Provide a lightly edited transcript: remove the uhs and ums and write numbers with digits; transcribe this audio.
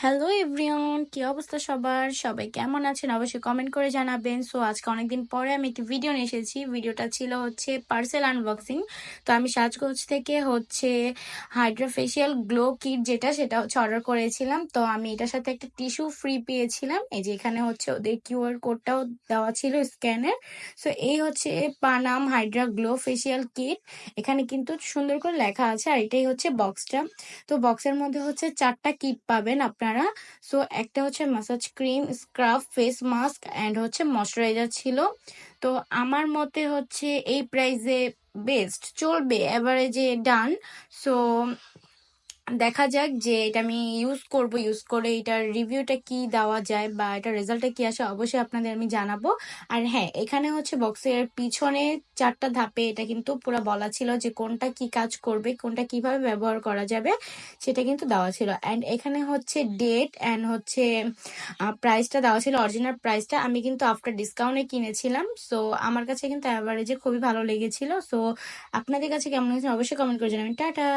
Hello everyone, কি অবস্থা সবার? সবাই কেমন আছেন? অবশ্যই কমেন্ট করে জানাবেন। সো আজকে অনেকদিন পরে আমি একটি ভিডিও নিয়ে এসেছি। ভিডিওটা ছিল হচ্ছে পার্সেল আনবক্সিং। তো আমি সাজগোজ থেকে হচ্ছে হাইড্রা ফেশিয়াল গ্লো কিট সেটা হচ্ছে অর্ডার করেছিলাম। তো আমি এটার সাথে একটা টিস্যু ফ্রি পেয়েছিলাম। এই যে এখানে হচ্ছে ওদের কিউআর কোডটাও দেওয়া ছিল স্ক্যানের। সো এই হচ্ছে Panam Hydra glow facial kit. এখানে কিন্তু সুন্দর করে লেখা আছে, আর এটাই হচ্ছে বক্সটা। তো বক্সের মধ্যে হচ্ছে 4টা কিট পাবেন আপনারা। সো একটা হচ্ছে massage cream, scrub, face mask and হচ্ছে ময়শ্চারাইজার ছিল। তো আমার মতে হচ্ছে এই প্রাইসে বেস্ট চলবে, এভারেজে ডান। সো দেখা যাক যে এটা আমি ইউজ করে এটার রিভিউটা কি দেওয়া যায় বা এটার রেজাল্টটা কি আসে, অবশ্যই আপনাদের আমি জানাবো। আর হ্যাঁ, এখানে হচ্ছে বক্সের পিছনে 4টা ধাপে এটা কিন্তু পুরো বলা ছিল যে কোনটা কি কাজ করবে, কোনটা কিভাবে ব্যবহার করা যাবে, সেটা কিন্তু দেওয়া ছিল। অ্যান্ড এখানে হচ্ছে ডেট অ্যান্ড হচ্ছে প্রাইসটা দেওয়া ছিল, অরিজিনাল প্রাইসটা। আমি কিন্তু আফটার ডিসকাউন্টে কিনেছিলাম। সো আমার কাছে কিন্তু অ্যাভারেজে খুবই ভালো লেগেছিল। সো আপনাদের কাছে কেমন হয়েছে অবশ্যই কমেন্ট করে জানাবেন। টাটা।